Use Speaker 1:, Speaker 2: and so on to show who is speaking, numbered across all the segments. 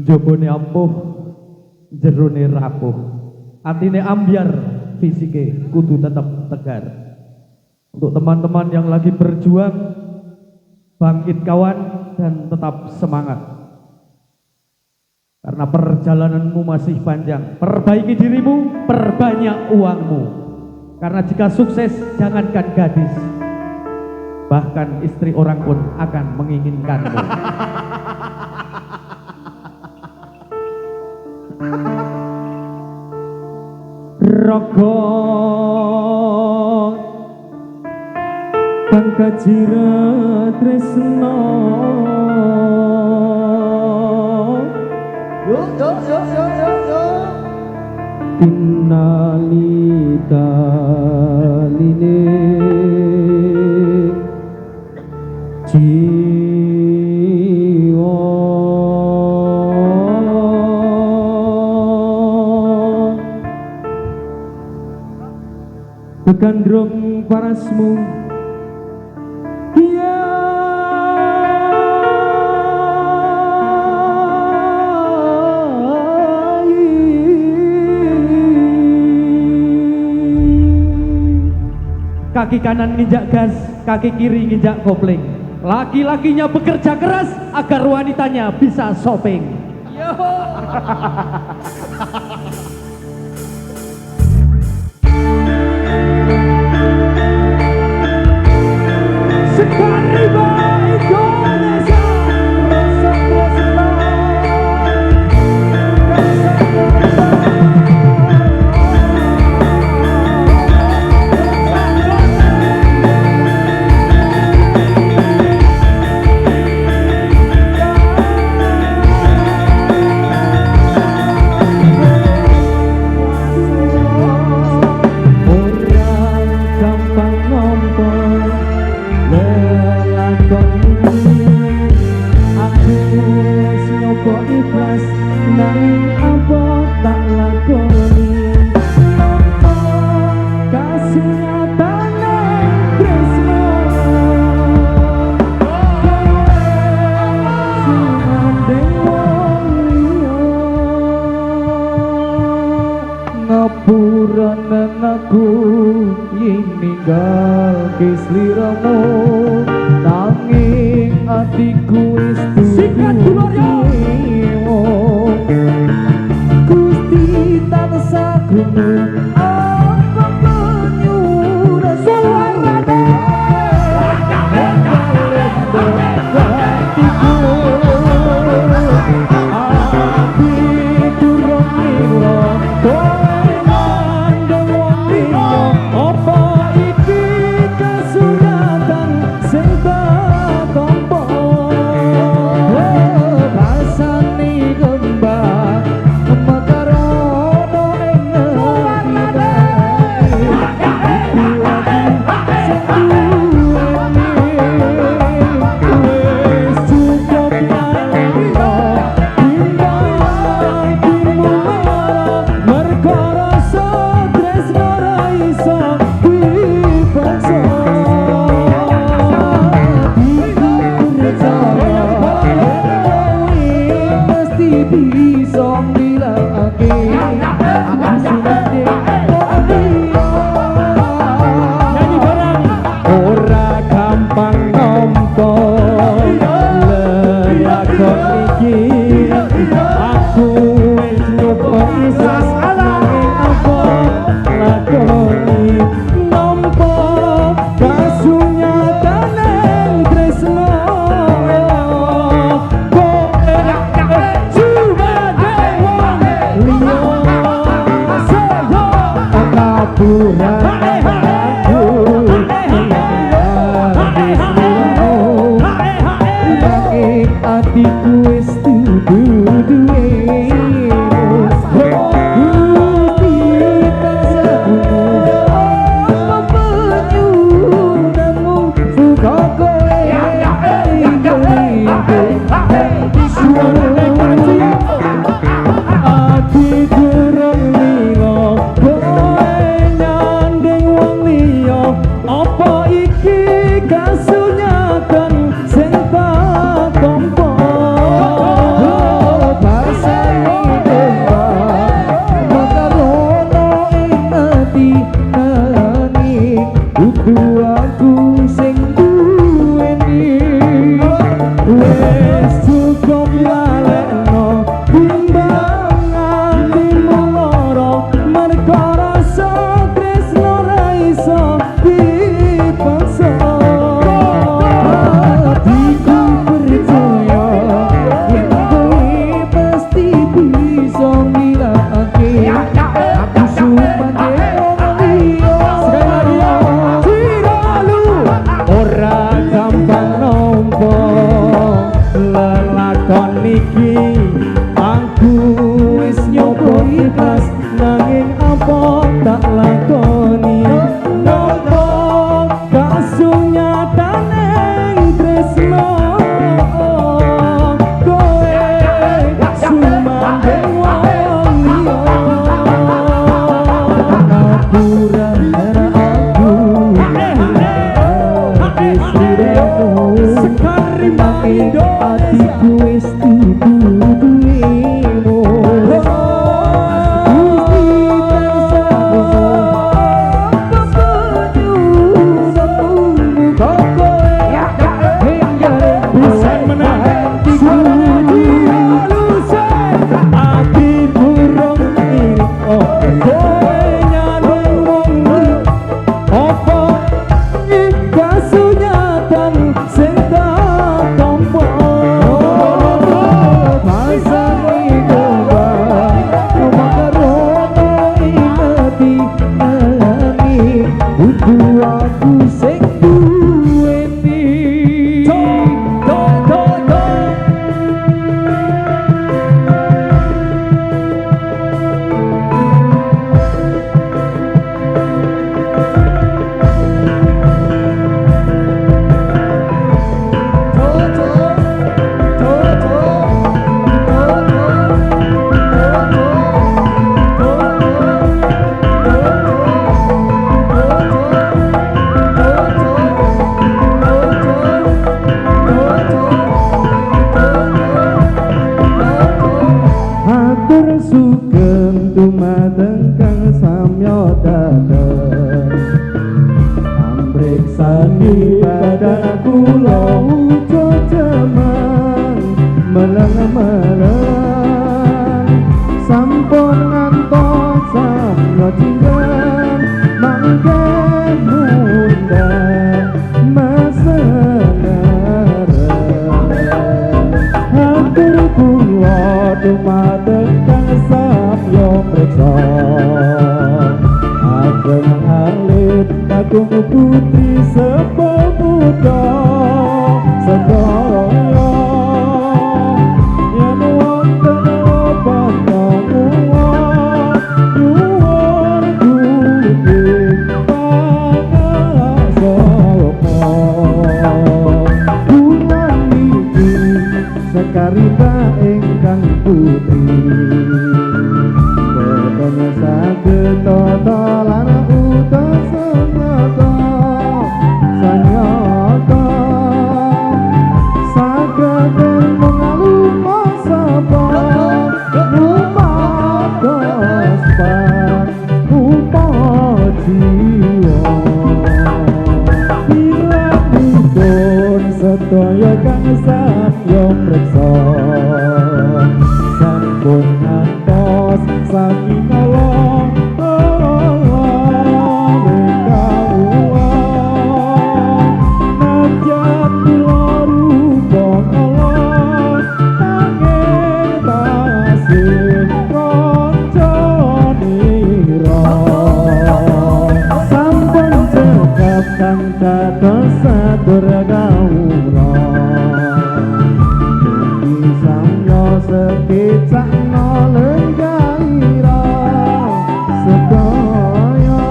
Speaker 1: Jobone ampuh, jerone rapuh. Atine ambyar, fisike kudu tetap tegar. Untuk teman-teman yang lagi berjuang, bangkit kawan dan tetap semangat. Karena perjalananmu masih panjang. Perbaiki dirimu, perbanyak uangmu. Karena jika sukses, jangankan gadis, bahkan istri orang pun akan menginginkanmu. Rogo kang kajira tresno, yo tinali taline jiwa begandrung parasmu kaki kanan nginjak gas, kaki kiri nginjak kopling. Laki-lakinya bekerja keras agar wanitanya bisa shopping. Yo. Ngapuranen aku yen ninggal kesliramu, nanging atiku wis sikat Glorio. Gusti tansah gunung apa penyurat suarane
Speaker 2: iki aku wis nyoba ikhlas nanging apa tak lakoni nopo kasunyatane tresno kowe sumandeng wong liya ngapura aku sekari makindo atiku wis dibutuhimu aku sing duweni sugeng dumateng kang samya dateng ambriksani badan kula ujo jemang meleng-meleng sampun ngantos samya jinggan mangke munda hatur kula dumateng kang samya mreksa ageng alit kakung putri sepuh muda sedaya yen wonten pangamuan nyuwun kuring pangasopo bulan iki sekarita ingkang putri boten saged totolan utus semata sanyata saged mengaluma sapa lumados pan upajiwa bila pun sedaya kang samya mreksa sampun ngantos sami nolong najat kula rupa nolong nanging tasih konconira sampun cekap kang dados satur kawula samya sekecak nolenggaira sedaya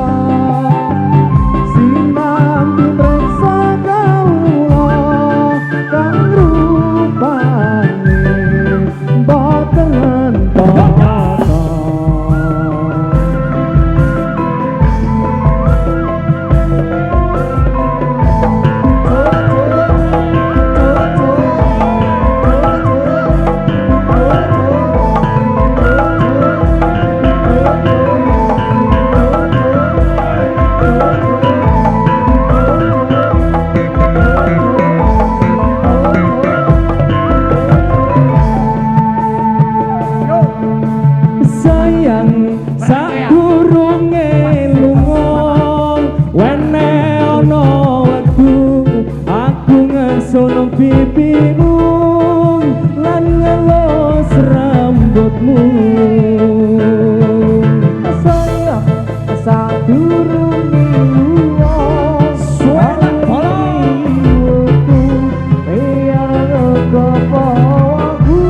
Speaker 2: sinambi mreksa kawula kang rupane boten tata pipimu lan ngelus rambutmu saya sadurunge luwih suara polaku biar kepawaku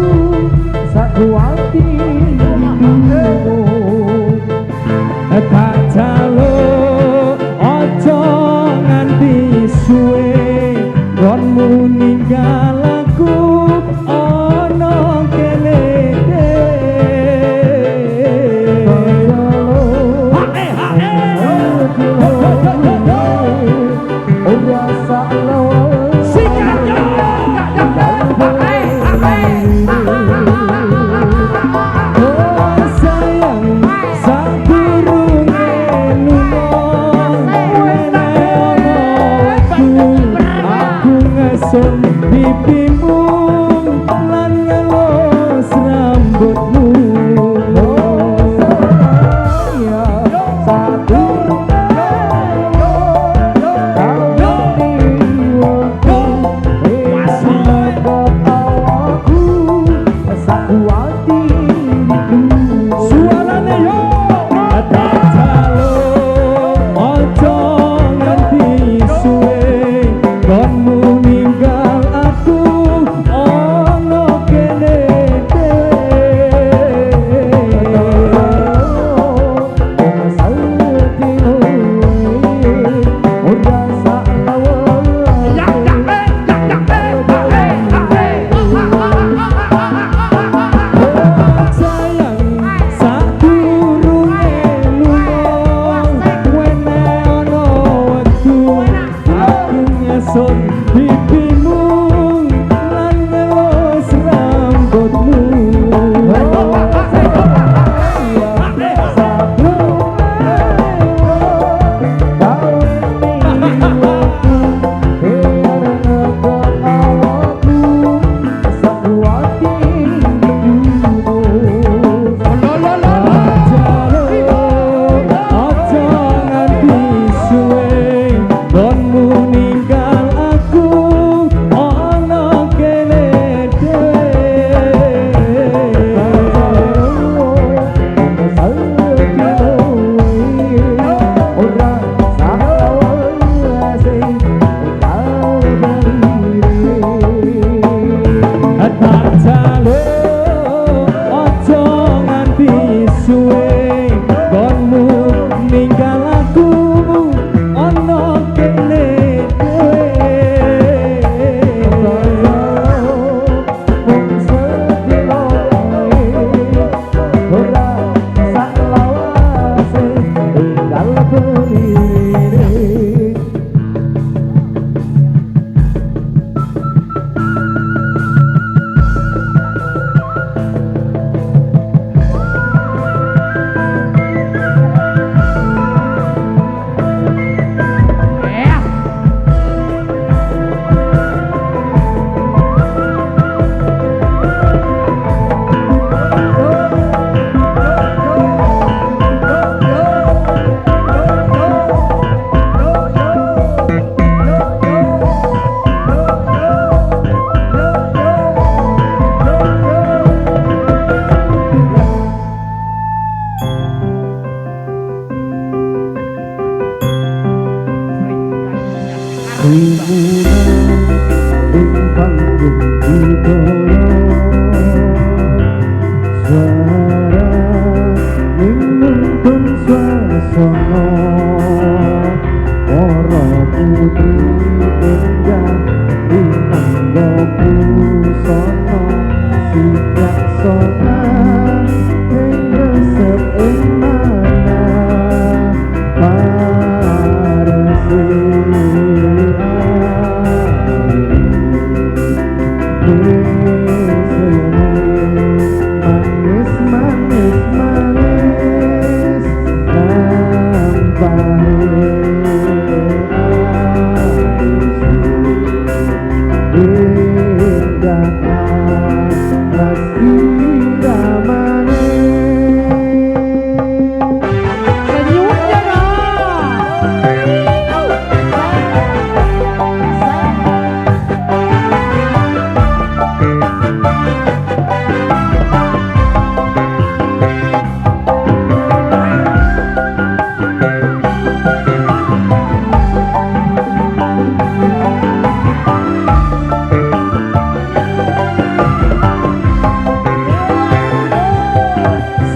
Speaker 2: tak jaluk ojo nganti suwe konmu ninggal aku ono kene mung sedilo ora sak lawase tinggal pelire.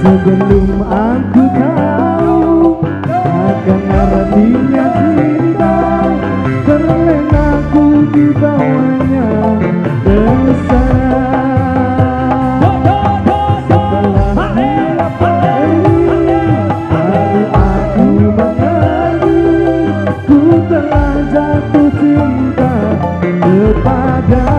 Speaker 2: Sebelum aku tahu akan artinya cinta, terlena aku di bawahnya bersama. Setelah ini baru aku mengerti, ku telah jatuh cinta kepadanya.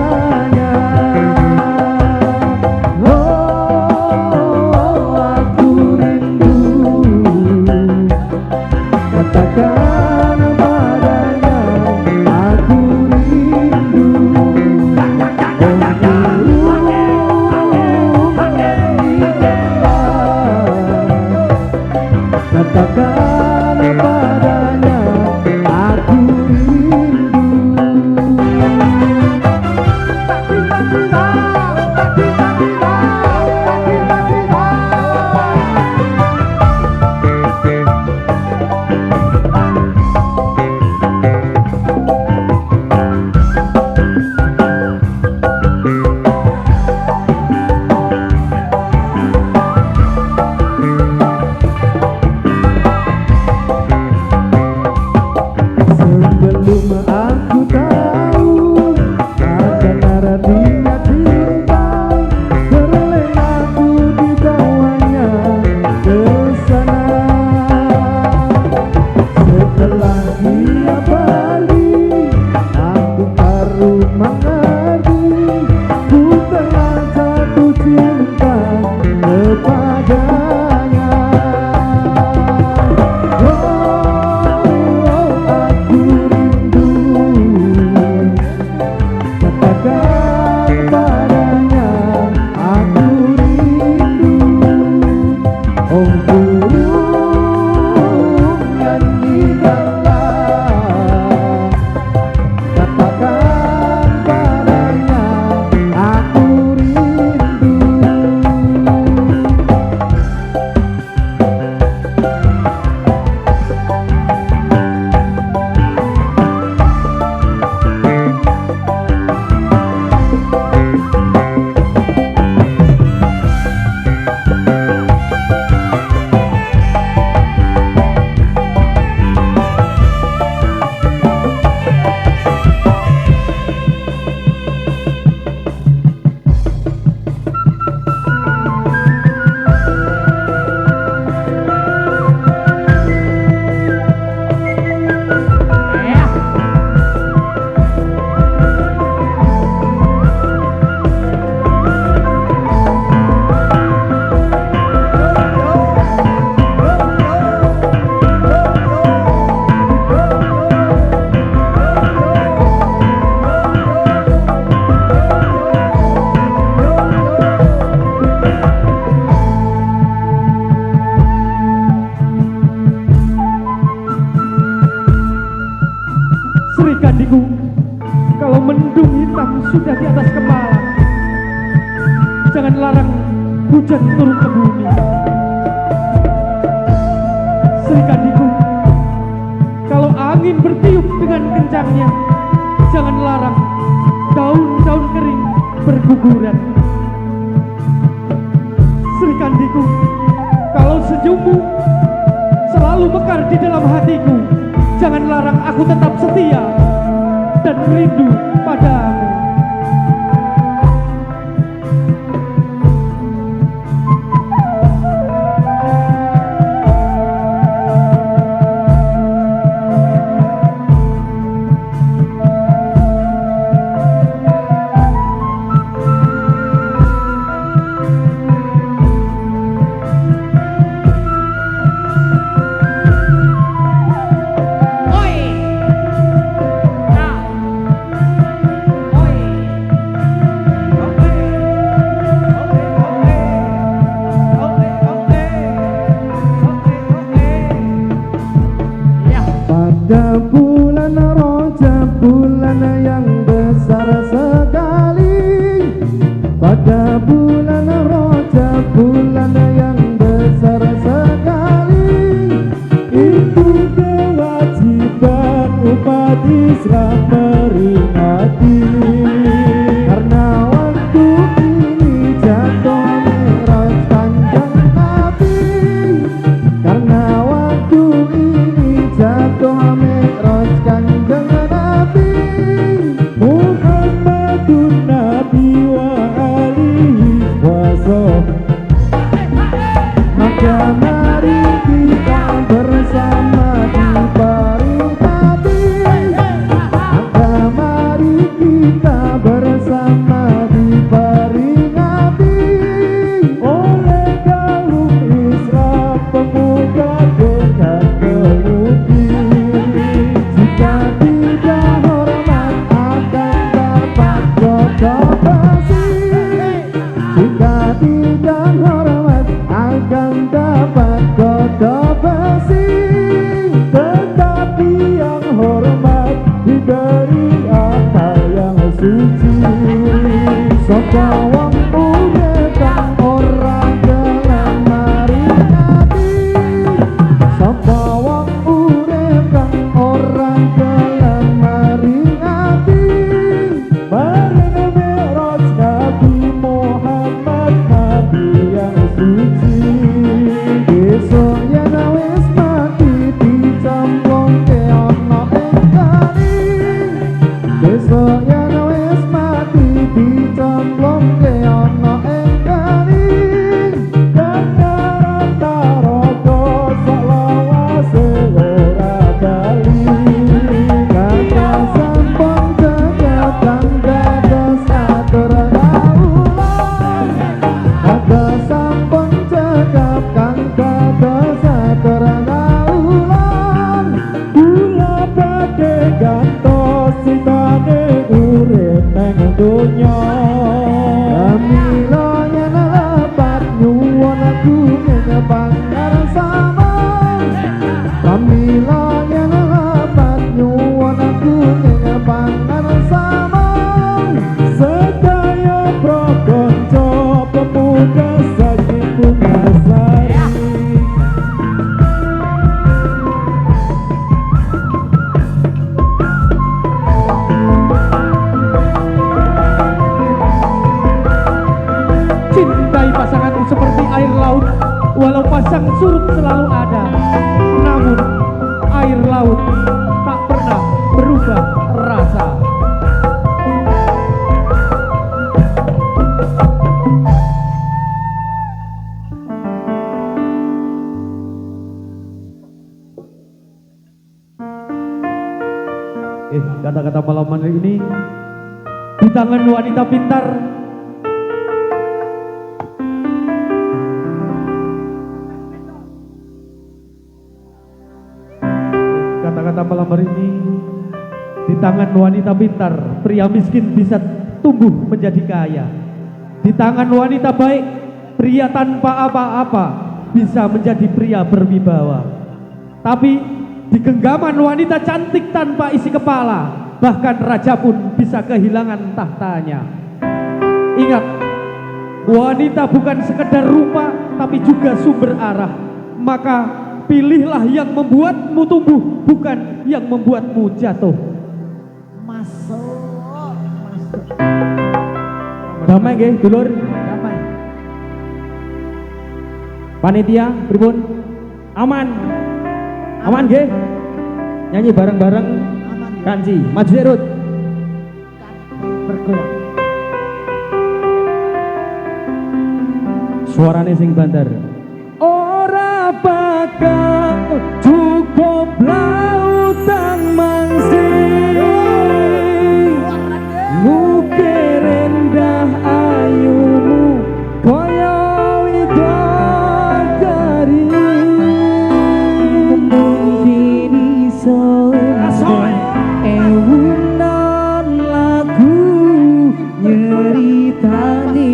Speaker 2: Katakan padanya aku rindu, katakan padanya aku rindu. Sebelum aku tahu akan artinya cinta,
Speaker 1: hujan turun ke bumi. Sri Kandiku, kalau angin bertiup dengan kencangnya, jangan larang daun-daun kering berguguran. Sri Kandiku, kalau senyummu selalu mekar di dalam hatiku, jangan larang aku tetap setia dan rindu padamu.
Speaker 2: Pada bulan Rajab, bulan yang besar sekali. Pada bulan Rajab, bulan yang besar sekali. Itu kewajiban umat Islam meringati. Karena waktu ini jatuh Mi'raj Kanjeng Nabi. Karena waktu ini jatuh Mi'raj Kanjeng Nabi Muhammadun Nabi wa alihi wa maka mari kita bersama diperingati. Maka mari kita bersama diperingati oleh kaum Islam pemuda dengan pemudi. Jika tidak hormat akan dapat kodok besi. Jika tidak hormat akan dapat kodok besi. Tetapi yang hormat diberi akal yang suci. Sapa wong unekan orang gelem maringati. Sapa wong unekan orang gelem maringati. Bareng Mi'raj Nabi Muhammad Nabi yang suci. Besok yen wis mati dicemplung ke ana engkani. Besok yen wis mati dicemplung ke ana engkani. Ganjaran taroko selawase ora bali. Kata sampun cekap kangga dosa tergaulan. Kata sampun cekap kangga dosa tergaulan. Kula badhe gantos sitane urip nang donya. Kamila yen lepat nyuwun aku ning pangarsama. Kamila yen lepat nyuwun aku ning pangarsama. Sedaya prakonco pemuda saking Bungasari.
Speaker 1: Cintai pasanganmu seperti air laut, walau pasang surut selalu ada. Namun air laut tak pernah berubah rasa. Kata-kata malam hari ini di tangan wanita pintar. Kata-kata malam hari ini di tangan wanita pintar, pria miskin bisa tumbuh menjadi kaya. Di tangan wanita baik, pria tanpa apa-apa bisa menjadi pria berwibawa. Tapi di genggaman wanita cantik tanpa isi kepala, bahkan raja pun bisa kehilangan tahtanya. Ingat, Wanita bukan sekedar rupa, tapi juga sumber arah. Maka pilihlah yang membuatmu tumbuh, bukan yang membuatmu jatuh.
Speaker 2: Masuk.
Speaker 1: Damai nggih, dulur.
Speaker 2: Damai.
Speaker 1: Panitia, pripun? Aman. Aman nggih? Nyanyi bareng-bareng.
Speaker 2: Aman.
Speaker 1: Kanji, maju sik, Rut.
Speaker 2: Bergoyang.
Speaker 1: Suarane sing banter. Ora bakal cukup lautan mangsing, mukir rendah ayumu kaya widodari. Mungkin iso ewunan lagu nyeritani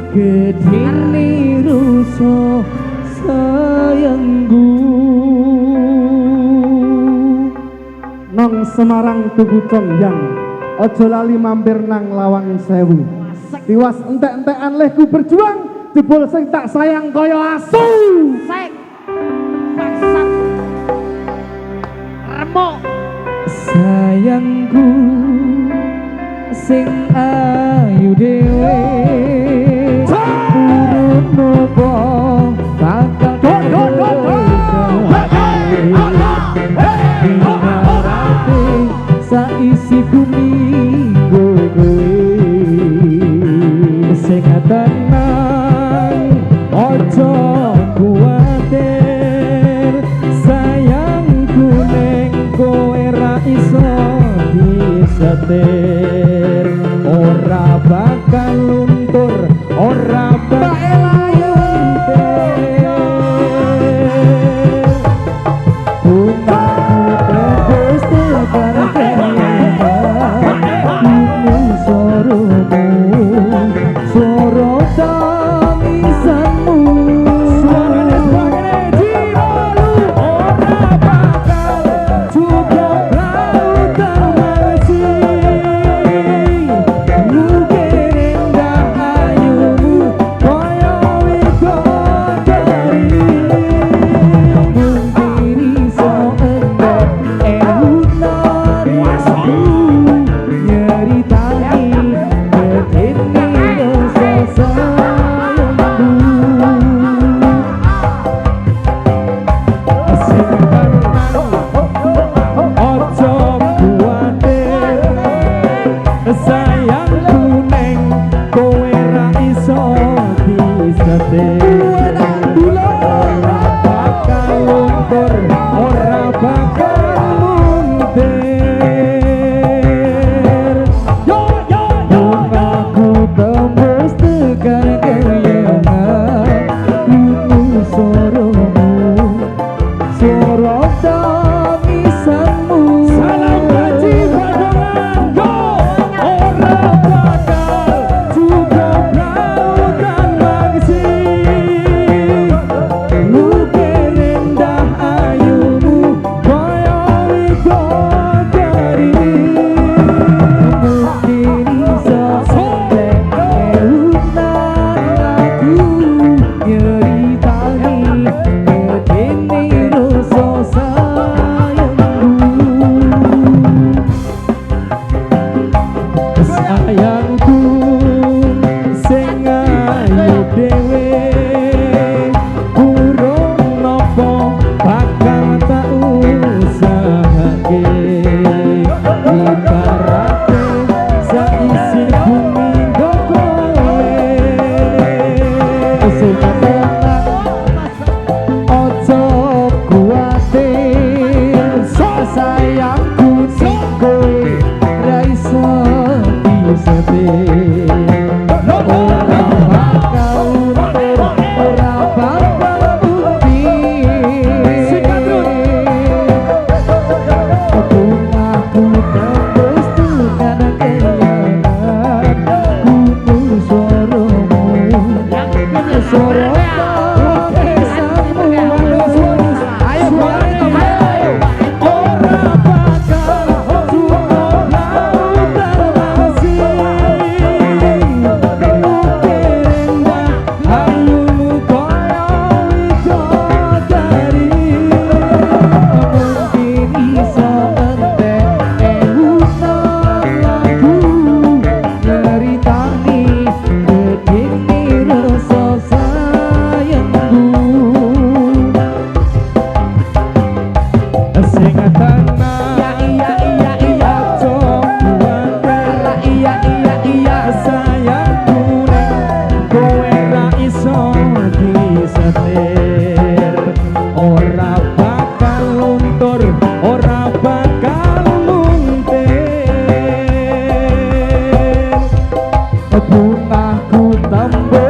Speaker 1: gedene ruso sayangku.
Speaker 2: Nong Semarang tuku congyang, ojo lali mampir nang Lawang Sewu. Tiwas entek-entekan lehku berjuang, jebul sing tak sayang kaya asu.
Speaker 3: Sek bangsat remuk
Speaker 1: Sayangku sing ayu dhewe urun nopo bakal dinarati saisi bumi kowe sing tenang ojo kuwatir sayangku ning kowe ra iso disetir ora bakal luntur ora bakal luntur bunga tebus tebareng ini soromu soro
Speaker 2: ku tambah